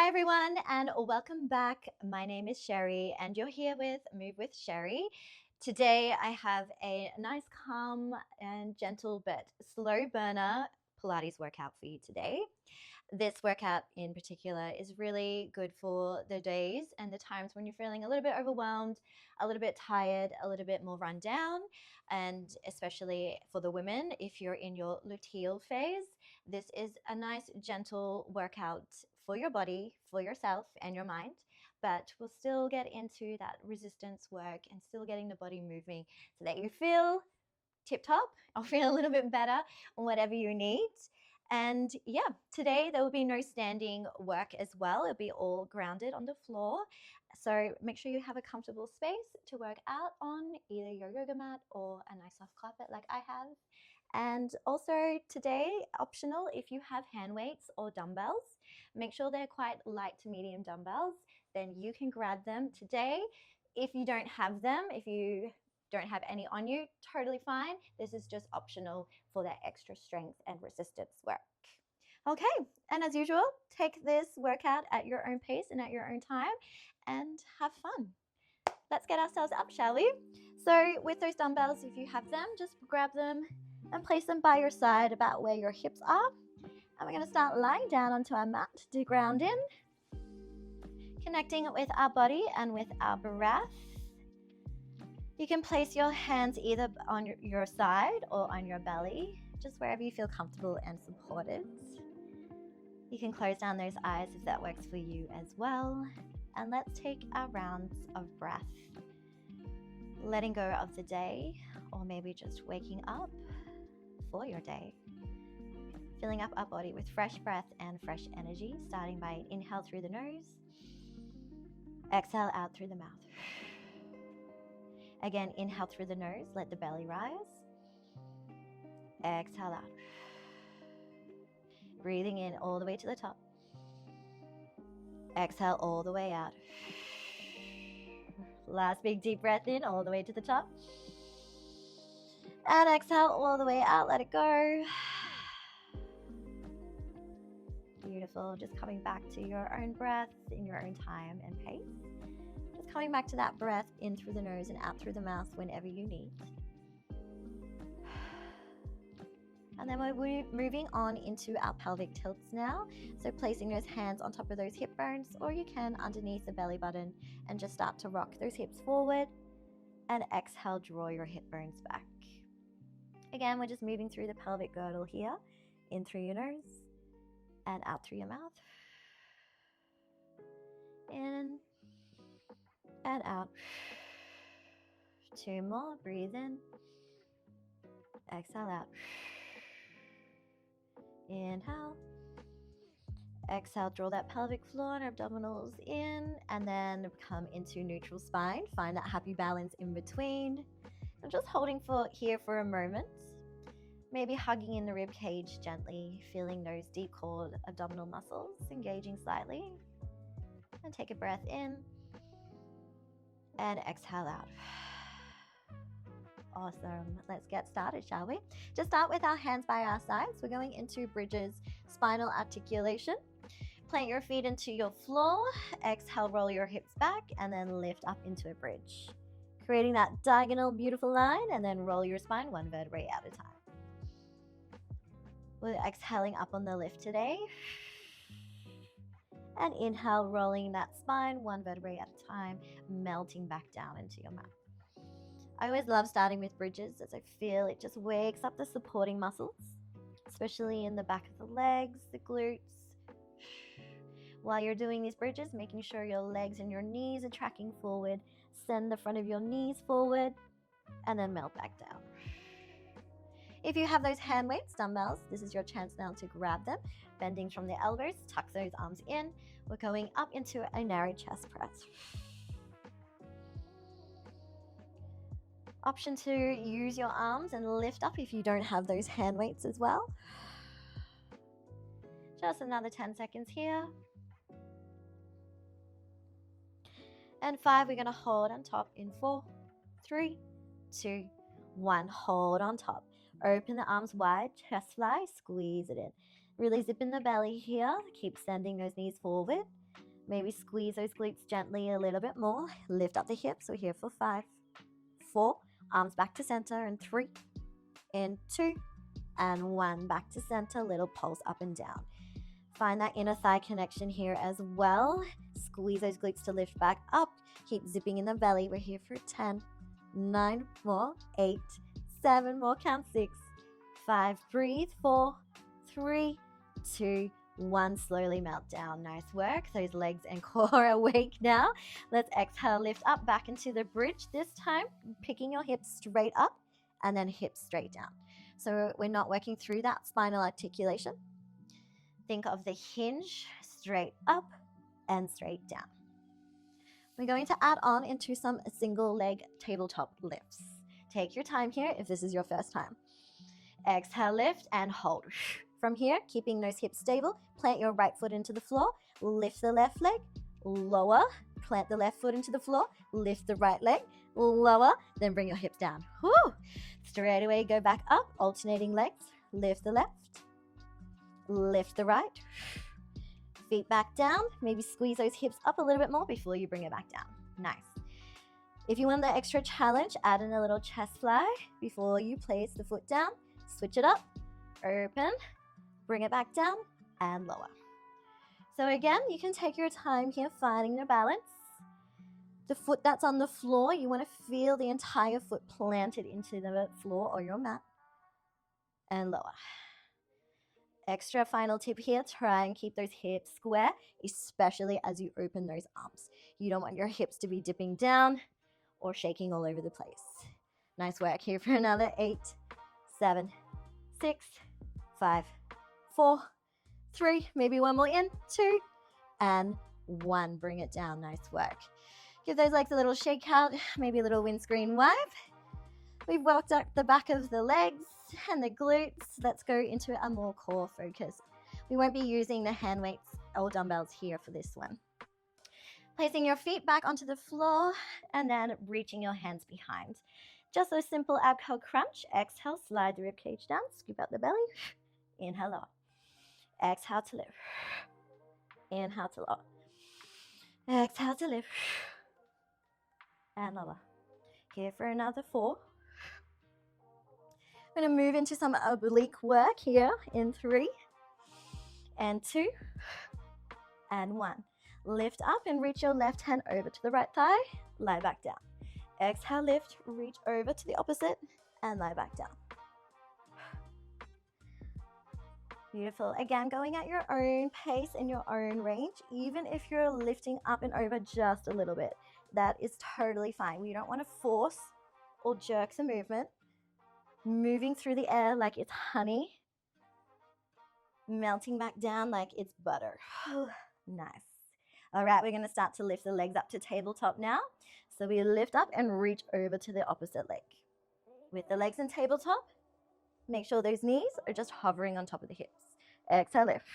Hi everyone and welcome back. My name is Sheri and you're here with Move with Sheri. Today I have a nice calm and gentle but slow burner Pilates workout for you today. This workout in particular is really good for the days and the times when you're feeling a little bit overwhelmed, a little bit tired, a little bit more run down, and especially for the women, if you're in your luteal phase, this is a nice gentle workout for your body, for yourself and your mind, but we'll still get into that resistance work and still getting the body moving so that you feel tip top or feel a little bit better on whatever you need. And yeah, today there will be no standing work as well. It'll be all grounded on the floor. So make sure you have a comfortable space to work out on, either your yoga mat or a nice soft carpet like I have. And also today, optional, if you have hand weights or dumbbells, make sure they're quite light to medium dumbbells, then you can grab them today. If you don't have them, if you don't have any on you, totally fine. This is just optional for that extra strength and resistance work. Okay, and as usual, take this workout at your own pace and at your own time and have fun. Let's get ourselves up, shall we? So with those dumbbells, if you have them, just grab them and place them by your side about where your hips are. And we're going to start lying down onto our mat to ground in, connecting with our body and with our breath. You can place your hands either on your side or on your belly, just wherever you feel comfortable and supported. You can close down those eyes if that works for you as well. And let's take our rounds of breath. Letting go of the day, or maybe just waking up for your day. Filling up our body with fresh breath and fresh energy, starting by an inhale through the nose. Exhale out through the mouth. Again, inhale through the nose, let the belly rise. Exhale out. Breathing in all the way to the top. Exhale all the way out. Last big deep breath in, all the way to the top. And exhale all the way out, let it go. Beautiful, just coming back to your own breath in your own time and pace. Just coming back to that breath in through the nose and out through the mouth whenever you need. And then we're moving on into our pelvic tilts now. So placing those hands on top of those hip bones, or you can underneath the belly button, and just start to rock those hips forward. And exhale, draw your hip bones back. Again, we're just moving through the pelvic girdle here, in through your nose and out through your mouth. In and out. 2 more, breathe in. Exhale out. Inhale. Exhale, draw that pelvic floor and abdominals in, and then come into neutral spine. Find that happy balance in between. I'm just holding here for a moment. Maybe hugging in the rib cage gently, feeling those deep core abdominal muscles engaging slightly. And take a breath in and exhale out. Awesome. Let's get started, shall we? Just start with our hands by our sides. We're going into bridges, spinal articulation. Plant your feet into your floor. Exhale, roll your hips back, and then lift up into a bridge. Creating that diagonal, beautiful line, and then roll your spine one vertebrae at a time. We're exhaling up on the lift today. And inhale, rolling that spine one vertebrae at a time, melting back down into your mat. I always love starting with bridges, as I feel it just wakes up the supporting muscles, especially in the back of the legs, the glutes. While you're doing these bridges, making sure your legs and your knees are tracking forward. Send the front of your knees forward and then melt back down. If you have those hand weights, dumbbells, this is your chance now to grab them. Bending from the elbows, tuck those arms in. We're going up into a narrow chest press. Option to use your arms and lift up if you don't have those hand weights as well. Just another 10 seconds here. And 5, we're going to hold on top in 4, 3, 2, 1. Hold on top. Open the arms wide, chest fly, squeeze it in. Really zip in the belly here. Keep sending those knees forward. Maybe squeeze those glutes gently a little bit more. Lift up the hips. We're here for 5, 4, arms back to center, and 3, and 2, and 1. Back to center, little pulse up and down. Find that inner thigh connection here as well. Squeeze those glutes to lift back up. Keep zipping in the belly. We're here for 10, 9 more, 8, 7 more, count 6, 5, breathe, 4, 3, 2, 1, slowly melt down. Nice work. Those legs and core are awake now. Let's exhale, lift up back into the bridge. This time, picking your hips straight up and then hips straight down. So we're not working through that spinal articulation. Think of the hinge straight up and straight down. We're going to add on into some single leg tabletop lifts. Take your time here if this is your first time. Exhale, lift and hold. From here, keeping those hips stable, plant your right foot into the floor, lift the left leg, lower, plant the left foot into the floor, lift the right leg, lower, then bring your hips down. Woo! Straight away, go back up, alternating legs, lift the left, lift the right, feet back down, maybe squeeze those hips up a little bit more before you bring it back down. Nice. If you want the extra challenge, add in a little chest fly before you place the foot down, switch it up, open, bring it back down, and lower. So again, you can take your time here finding your balance. The foot that's on the floor, you want to feel the entire foot planted into the floor or your mat, and lower. Extra final tip here, try and keep those hips square, especially as you open those arms. You don't want your hips to be dipping down or shaking all over the place. Nice work here for another 8, 7, 6, 5, 4, 3, maybe one more in, 2, and 1. Bring it down. Nice work. Give those legs a little shake out, maybe a little windscreen wipe. We've worked up the back of the legs and the glutes. Let's go into a more core focus. We won't be using the hand weights or dumbbells here for this one. Placing your feet back onto the floor and then reaching your hands behind. Just a simple ab curl crunch. Exhale, slide the rib cage down, scoop out the belly. Inhale, lower. Exhale to lift. Inhale to lower. Exhale to lift. And lower. Here for another 4. I'm going to move into some oblique work here in 3, and 2, and 1. Lift up and reach your left hand over to the right thigh. Lie back down. Exhale, lift, reach over to the opposite, and lie back down. Beautiful. Again, going at your own pace and your own range, even if you're lifting up and over just a little bit, that is totally fine. We don't want to force or jerk the movement. Moving through the air like it's honey, melting back down like it's butter. Nice. All right, we're going to start to lift the legs up to tabletop now. So we lift up and reach over to the opposite leg. With the legs in tabletop, make sure those knees are just hovering on top of the hips. Exhale, lift.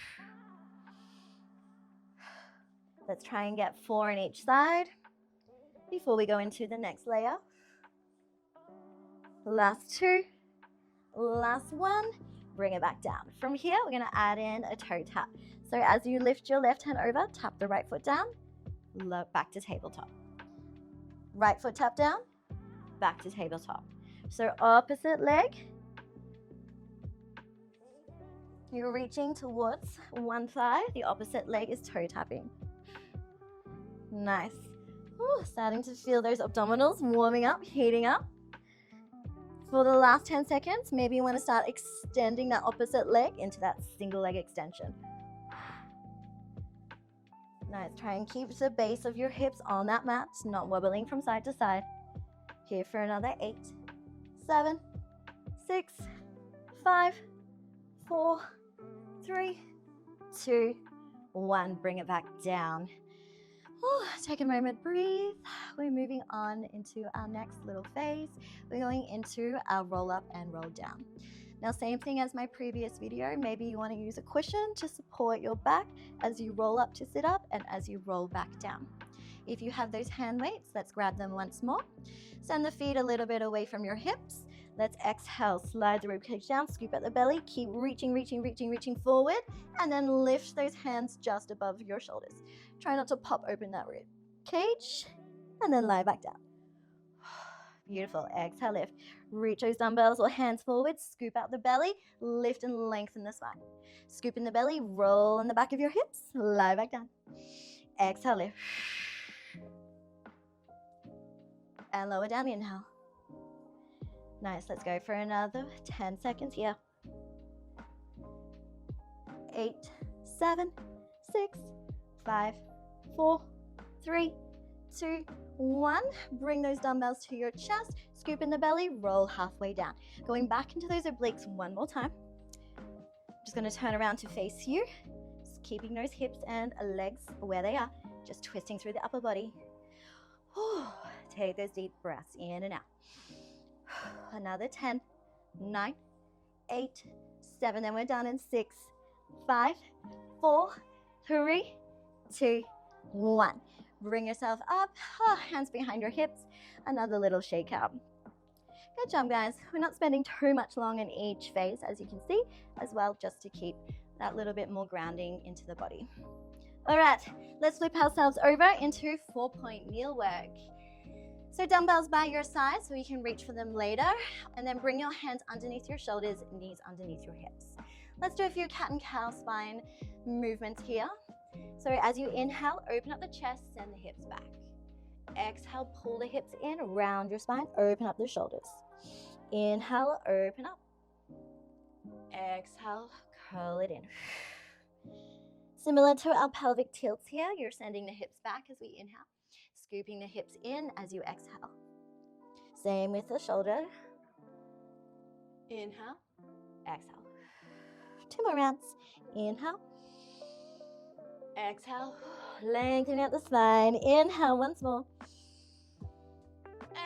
Let's try and get 4 on each side before we go into the next layer. Last 2. Last 1, bring it back down. From here, we're going to add in a toe tap. So as you lift your left hand over, tap the right foot down, back to tabletop. Right foot tap down, back to tabletop. So opposite leg, you're reaching towards one thigh, the opposite leg is toe tapping. Nice. Ooh, starting to feel those abdominals warming up, heating up. For the last 10 seconds, maybe you want to start extending that opposite leg into that single leg extension. Nice. Try and keep the base of your hips on that mat, not wobbling from side to side. Here for another 8, 7, 6, 5, 4, 3, 2, 1. Bring it back down. Take a moment, breathe. We're moving on into our next little phase. We're going into our roll up and roll down. Now, same thing as my previous video, maybe you want to use a cushion to support your back as you roll up to sit up and as you roll back down. If you have those hand weights, let's grab them once more. Send the feet a little bit away from your hips. Let's exhale, slide the ribcage down, scoop at the belly, keep reaching, reaching, reaching, reaching forward, and then lift those hands just above your shoulders. Try not to pop open that rib cage, and then lie back down. Beautiful. Exhale, lift. Reach those dumbbells or hands forward, scoop out the belly, lift and lengthen the spine. Scoop in the belly, roll in the back of your hips, lie back down. Exhale, lift. And lower down, inhale. Nice, let's go for another 10 seconds here. 8, 7, 6, 5, 4, 3, 2, 1. Bring those dumbbells to your chest, scoop in the belly, roll halfway down. Going back into those obliques one more time. Just gonna turn around to face you, just keeping those hips and legs where they are, just twisting through the upper body. Take those deep breaths in and out. Another 10, 9, 8, 7, then we're done in 6, 5, 4, 3, 2, 1. Bring yourself up, hands behind your hips, another little shake out. Good job, guys. We're not spending too much long in each phase, as you can see, as well, just to keep that little bit more grounding into the body. All right, let's flip ourselves over into 4-point kneel work. So dumbbells by your side so you can reach for them later, and then bring your hands underneath your shoulders, knees underneath your hips. Let's do a few cat and cow spine movements here. So as you inhale, open up the chest, send the hips back. Exhale, pull the hips in, round your spine, open up the shoulders. Inhale, open up. Exhale, curl it in. Similar to our pelvic tilts here, you're sending the hips back as we inhale. Scooping the hips in as you exhale. Same with the shoulder. Inhale, exhale. 2 more rounds. Inhale, exhale. Lengthen out the spine. Inhale once more.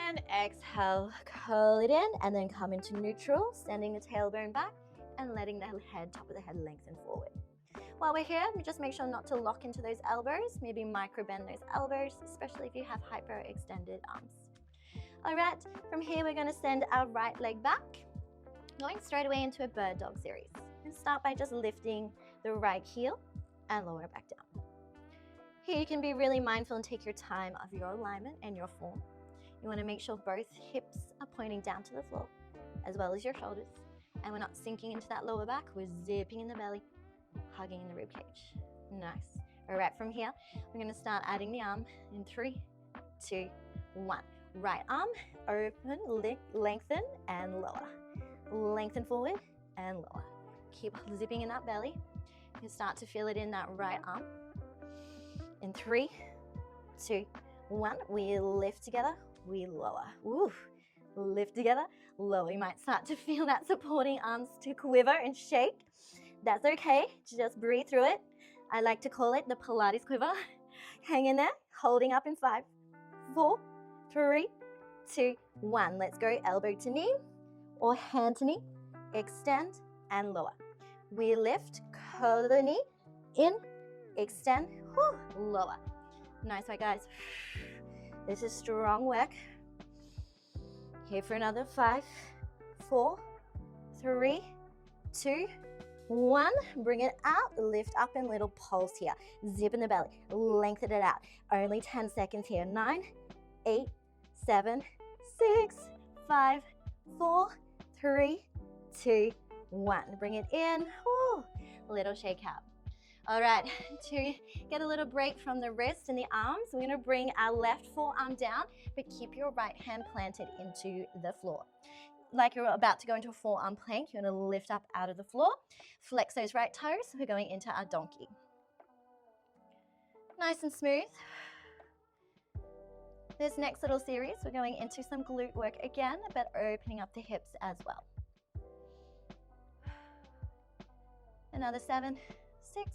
And exhale, curl it in, and then come into neutral, sending the tailbone back and letting the head, top of the head lengthen forward. While we're here, just make sure not to lock into those elbows, maybe micro bend those elbows, especially if you have hyperextended arms. All right, from here we're gonna send our right leg back, going straight away into a bird dog series. And start by just lifting the right heel and lower it back down. Here you can be really mindful and take your time of your alignment and your form. You wanna make sure both hips are pointing down to the floor, as well as your shoulders. And we're not sinking into that lower back, we're zipping in the belly, hugging in the rib cage. Nice. All right, from here, we're gonna start adding the arm in 3, 2, 1. Right arm, open, lengthen, and lower. Lengthen forward and lower. Keep zipping in that belly. You start to feel it in that right arm. In 3, 2, 1, we lift together, we lower. Woo. Lift together, lower. You might start to feel that supporting arms to quiver and shake. That's okay, just breathe through it. I like to call it the Pilates quiver. Hang in there, holding up in 5, 4, 3, 2, 1. Let's go elbow to knee or hand to knee, extend and lower. We lift, curl the knee, in, extend, lower. Nice work, guys. This is strong work. Here for another 5, 4, 3, 2, 1, bring it out, lift up in little pulse here. Zip in the belly, lengthen it out. Only 10 seconds here. 9, 8, 7, 6, 5, 4, 3, 2, 1. Bring it in, little shake out. All right, to get a little break from the wrist and the arms, we're gonna bring our left forearm down, but keep your right hand planted into the floor. Like you're about to go into a forearm plank, you're gonna lift up out of the floor, flex those right toes, we're going into our donkey. Nice and smooth. This next little series, we're going into some glute work again, but opening up the hips as well. Another 7, 6,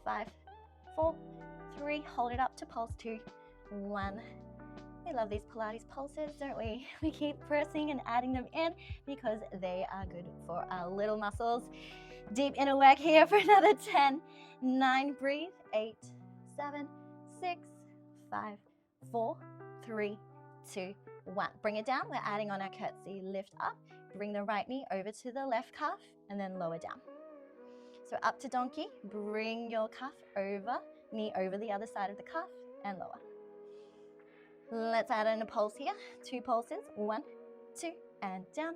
5, 4, 3, hold it up to pulse 2, 1. We love these Pilates pulses, don't we? We keep pressing and adding them in because they are good for our little muscles. Deep inner work here for another 10, 9, breathe, 8, 7, 6, 5, 4, 3, 2, 1. Bring it down, we're adding on our curtsy. Lift up, Bring the right knee over to the left calf and then lower down. So up to donkey, bring your calf over, knee over the other side of the calf and lower. Let's add in a pulse here. 2 pulses. 1, 2, and down.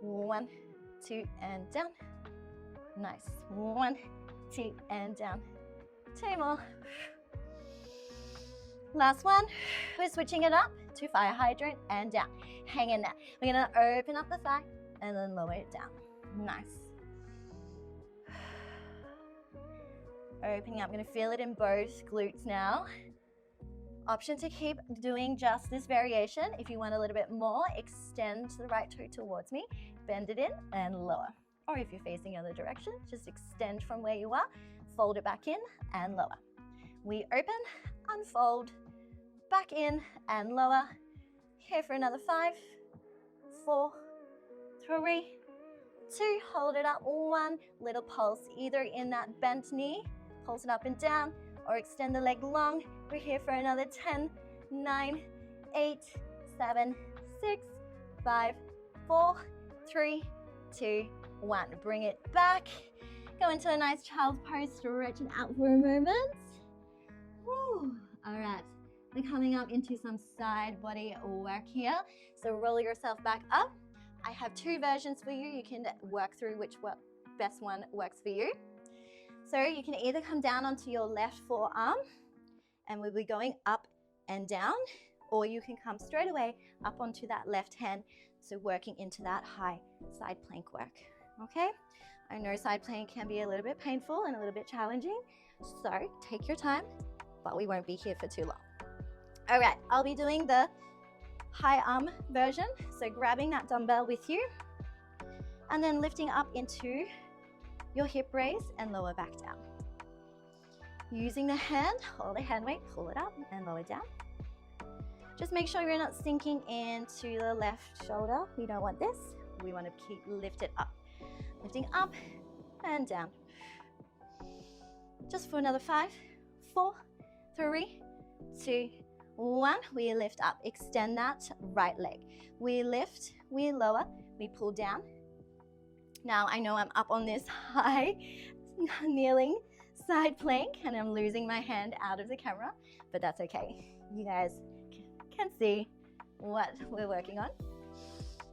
1, 2, and down. Nice. 1, 2, and down. 2 more. Last one. We're switching it up to fire hydrant and down. Hang in there. We're going to open up the thigh and then lower it down. Nice. Opening up. I'm going to feel it in both glutes now. Option to keep doing just this variation. If you want a little bit more, extend the right toe towards me, bend it in and lower. Or if you're facing the other direction, just extend from where you are, fold it back in and lower. We open, unfold, back in and lower. Here for another 5, 4, 3, 2, hold it up, 1, little pulse, either in that bent knee, pulse it up and down, or extend the leg long. We're here for another 10, 9, 8, 7, 6, 5, 4, 3, 2, 1. Bring it back. Go into a nice child's pose, stretching out for a moment. Woo. All right, we're coming up into some side body work here. So roll yourself back up. I have 2 versions for you. You can work through which best one works for you. So you can either come down onto your left forearm and we'll be going up and down, or you can come straight away up onto that left hand. So working into that high side plank work, okay? I know side plank can be a little bit painful and a little bit challenging, so take your time, but we won't be here for too long. All right, I'll be doing the high arm version. So grabbing that dumbbell with you and then lifting up into your hip raise and lower back down. Using the hand, hold the hand weight, pull it up and lower down. Just make sure you're not sinking into the left shoulder. We don't want this. We want to keep lifted up. Lifting up and down. Just for another 5, 4, 3, 2, 1. We lift up, extend that right leg. We lift, we lower, we pull down. Now I know I'm up on this high kneeling side plank and I'm losing my hand out of the camera, but that's okay. You guys can see what we're working on.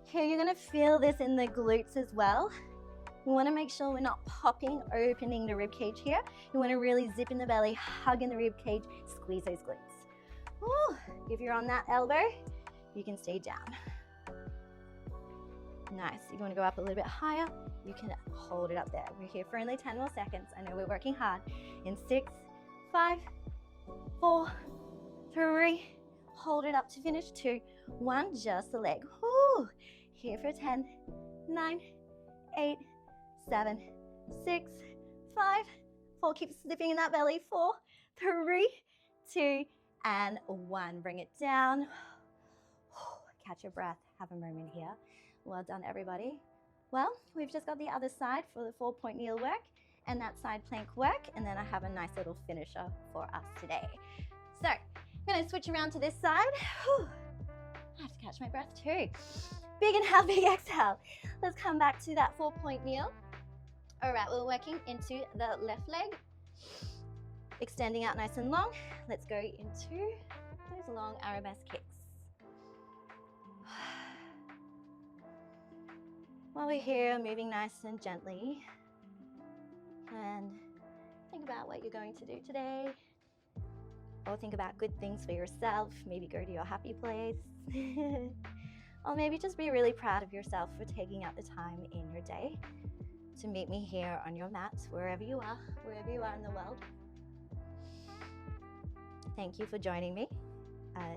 Here you're gonna feel this in the glutes as well. We wanna make sure we're not popping, opening the rib cage here. You wanna really zip in the belly, hug in the rib cage, squeeze those glutes. Ooh, if you're on that elbow, you can stay down. Nice. If you want to go up a little bit higher, you can hold it up there. We're here for only 10 more seconds. I know we're working hard. In 6, 5, 4, 3, hold it up to finish. 2, 1, just the leg. Woo. Here for 10, 9, 8, 7, 6, 5, 4. Keep slipping in that belly. 4, 3, 2, and 1. Bring it down. Catch your breath. Have a moment here. Well done, everybody. Well, we've just got the other side for the 4-point kneel work and that side plank work, and then I have a nice little finisher for us today. So I'm going to switch around to this side. Whew. I have to catch my breath too. Big inhale, big exhale. Let's come back to that 4-point kneel. All right, we're working into the left leg, extending out nice and long. Let's go into those long arabesque kicks. While we're here, moving nice and gently, and think about what you're going to do today, or think about good things for yourself. Maybe go to your happy place, or maybe just be really proud of yourself for taking out the time in your day to meet me here on your mat, wherever you are in the world. Thank you for joining me.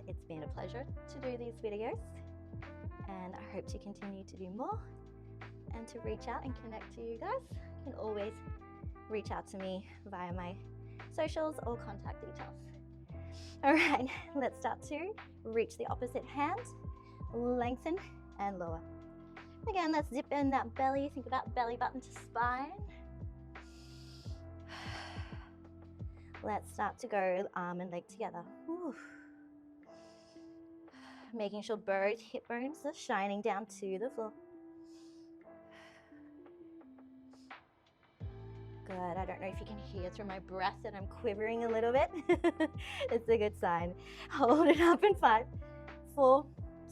It's been a pleasure to do these videos, and I hope to continue to do more and to reach out and connect to you guys. You can always reach out to me via my socials or contact details. All right, let's start to reach the opposite hand, lengthen and lower. Again, let's zip in that belly. Think about belly button to spine. Let's start to go arm and leg together. Whew. Making sure both hip bones are shining down to the floor. Good. I don't know if you can hear through my breath that I'm quivering a little bit. It's a good sign. Hold it up in 5, 4,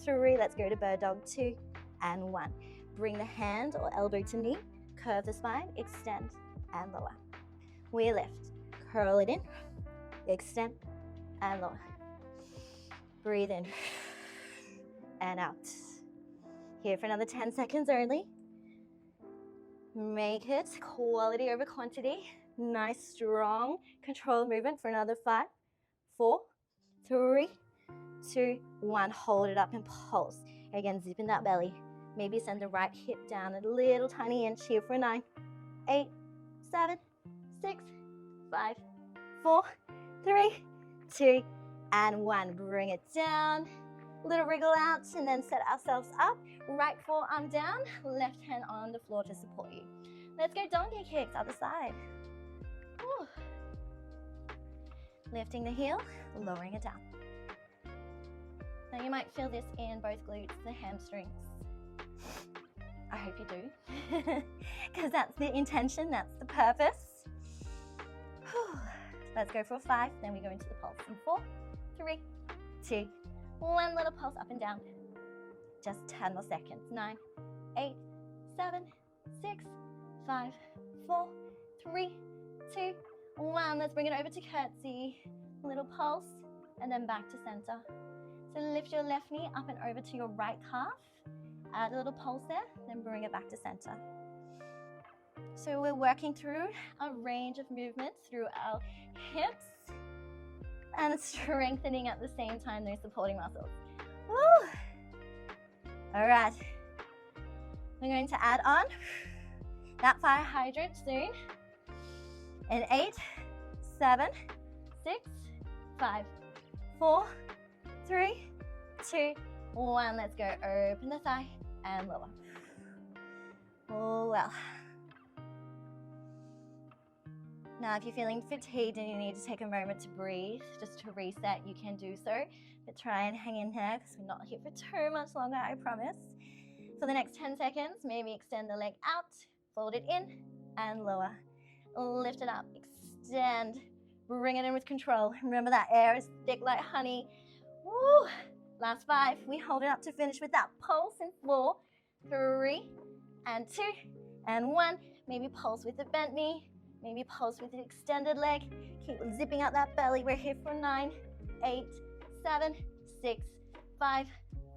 3. Let's go to bird dog. 2 and 1. Bring the hand or elbow to knee. Curve the spine, extend and lower. We lift. Curl it in, extend and lower. Breathe in and out. Here for another 10 seconds only. Make it quality over quantity. Nice, strong, controlled movement for another 5, 4, 3, 2, 1. Hold it up and pulse. Again, zip in that belly. Maybe send the right hip down a little tiny inch here for 9, 8, 7, 6, 5, 4, 3, 2, and 1. Bring it down. Little wriggle out and then set ourselves up. Right forearm down, left hand on the floor to support you. Let's go donkey kicks, other side. Whew. Lifting the heel, lowering it down. Now you might feel this in both glutes, the hamstrings. I hope you do, because that's the intention, that's the purpose. Whew. Let's go for 5, then we go into the pulse in 4, 3, 2, 1. Little pulse up and down. Just 10 more seconds. 9, 8, 7, 6, 5, 4, 3, 2, 1. Let's bring it over to curtsy. Little pulse and then back to center. So lift your left knee up and over to your right calf. Add a little pulse there, then bring it back to center. So we're working through a range of movements through our hips and strengthening at the same time those supporting muscles. Woo! All right, we're going to add on that fire hydrant soon. In 8, 7, 6, 5, 4, 3, 2, 1. Let's go. Open the thigh and lower. Oh, well. Now, if you're feeling fatigued and you need to take a moment to breathe, just to reset, you can do so. But try and hang in here because we're not here for too much longer, I promise. For the next 10 seconds, maybe extend the leg out, fold it in and lower. Lift it up, extend, bring it in with control. Remember that air is thick like honey. Woo! Last 5, we hold it up to finish with that pulse in 4, 3, and 2, and 1. Maybe pulse with the bent knee. Maybe pulse with the extended leg. Keep zipping out that belly. We're here for 9, 8, 7, 6, 5,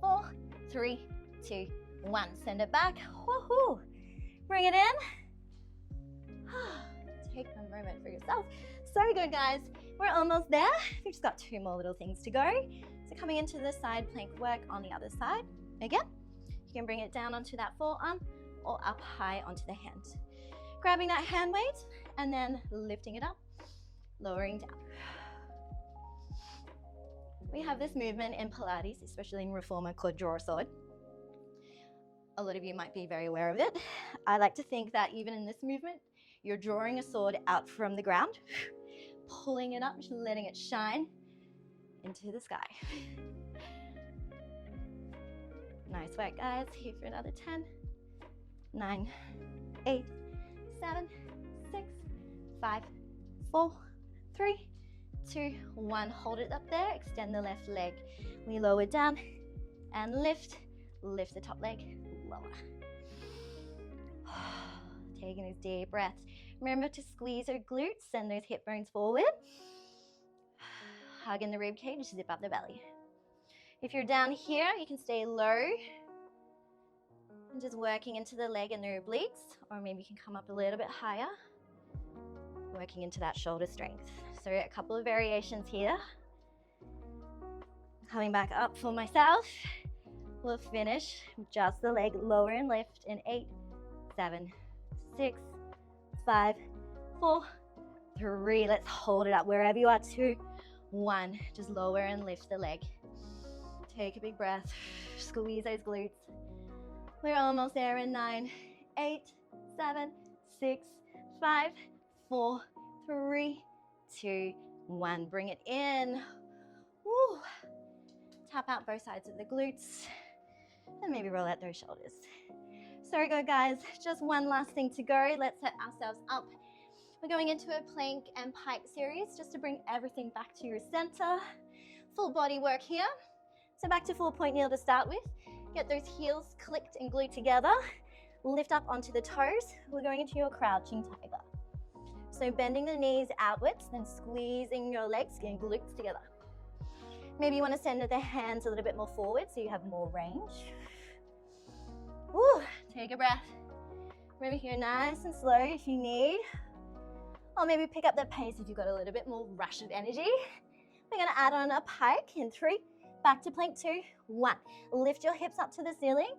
4, 3, 2, 1. Send it back. Woohoo! Bring it in. Take a moment for yourself. So good, guys. We're almost there. We've just got 2 more little things to go. So coming into the side plank work on the other side. Again, you can bring it down onto that forearm or up high onto the hand. Grabbing that hand weight and then lifting it up, lowering down. We have this movement in Pilates, especially in Reformer, called draw a sword. A lot of you might be very aware of it. I like to think that even in this movement, you're drawing a sword out from the ground, pulling it up, just letting it shine into the sky. Nice work, guys. Here for another 10, 9, 8, 7, 6, 5, 4, 3, 2, 1. Hold it up there. Extend the left leg. We lower down and lift. Lift the top leg. Lower. Taking those deep breaths. Remember to squeeze your glutes. Send those hip bones forward. Hug in the rib cage. Zip up the belly. If you're down here, you can stay low. And just working into the leg and the obliques, or maybe you can come up a little bit higher, working into that shoulder strength. So a couple of variations here. Coming back up for myself. We'll finish just the leg, lower and lift in 8, 7, 6, 5, 4, 3. Let's hold it up wherever you are. 2, 1. Just lower and lift the leg. Take a big breath. Squeeze those glutes. We're almost there in 9, 8, 7, 6, 5, 4, 3, 2, 1. Bring it in. Woo. Tap out both sides of the glutes and maybe roll out those shoulders. So go guys, just one last thing to go. Let's set ourselves up. We're going into a plank and pike series just to bring everything back to your center. Full body work here. So back to 4-point kneel to start with. Get those heels clicked and glued together. Lift up onto the toes. We're going into your crouching tiger. So bending the knees outwards, then squeezing your legs, getting glutes together. Maybe you want to send the hands a little bit more forward so you have more range. Woo, take a breath. Remember here, nice and slow if you need. Or maybe pick up the pace if you've got a little bit more rush of energy. We're going to add on a pike in 3, back to plank 2, 1. Lift your hips up to the ceiling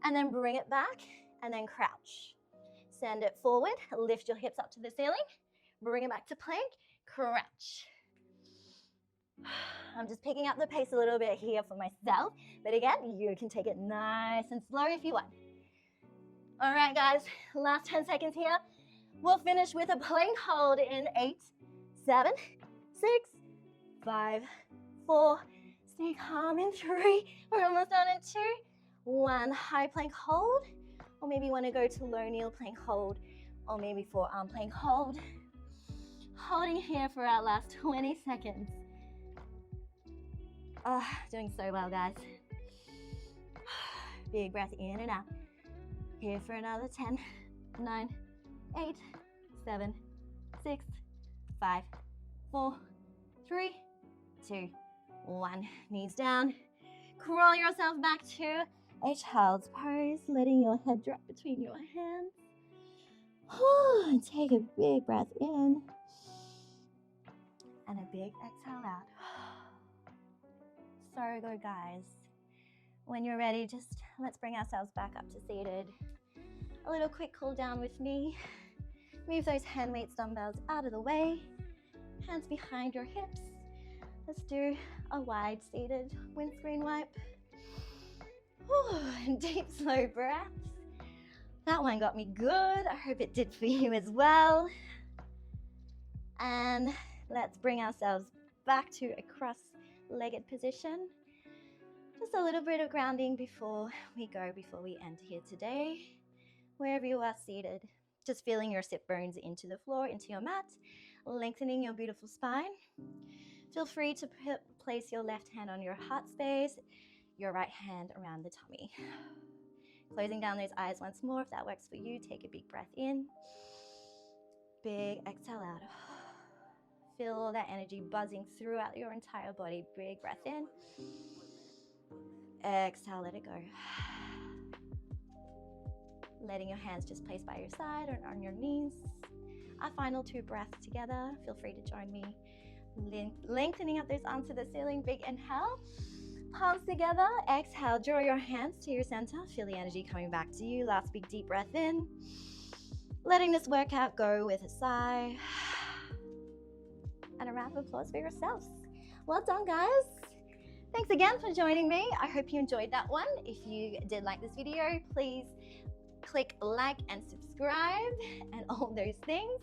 and then bring it back and then crouch. Send it forward, lift your hips up to the ceiling, bring it back to plank, crouch. I'm just picking up the pace a little bit here for myself, but again, you can take it nice and slow if you want. All right, guys, last 10 seconds here. We'll finish with a plank hold in 8, 7, 6, 5, 4, stay calm in 3, we're almost done in 2, 1, high plank hold, or maybe you want to go to low kneel plank hold, or maybe forearm plank hold. Holding here for our last 20 seconds. Oh, doing so well, guys. Big breath in and out. Here for another 10, 9, 8, 7, 6, 5, 4, 3, 2, 1. Knees down. Crawl yourself back to a child's pose, letting your head drop between your hands. And take a big breath in and a big exhale out. So good, guys. When you're ready, just let's bring ourselves back up to seated. A little quick cool down with me. Move those hand weights dumbbells out of the way. Hands behind your hips. Let's do a wide seated windscreen wipe. And deep, slow breaths. That one got me good. I hope it did for you as well. And let's bring ourselves back to a cross-legged position. Just a little bit of grounding before we end here today. Wherever you are seated, just feeling your sit bones into the floor, into your mat, lengthening your beautiful spine. Feel free to place your left hand on your heart space, your right hand around the tummy. Closing down those eyes once more. If that works for you, take a big breath in. Big exhale out. Feel all that energy buzzing throughout your entire body. Big breath in. Exhale, let it go. Letting your hands just place by your side or on your knees. Our final 2 breaths together. Feel free to join me. Lengthening up those arms to the ceiling. Big inhale. Palms together. Exhale. Draw your hands to your center. Feel the energy coming back to you. Last big deep breath in. Letting this workout go with a sigh. And a round of applause for yourselves. Well done, guys. Thanks again for joining me. I hope you enjoyed that one. If you did like this video, please click like and subscribe and all those things.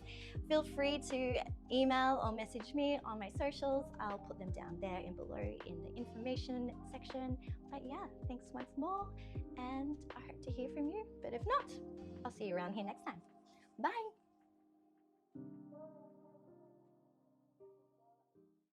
Feel free to email or message me on my socials. I'll put them down there and below in the information section. But yeah, thanks once more, and I hope to hear from you. But if not, I'll see you around here next time. Bye.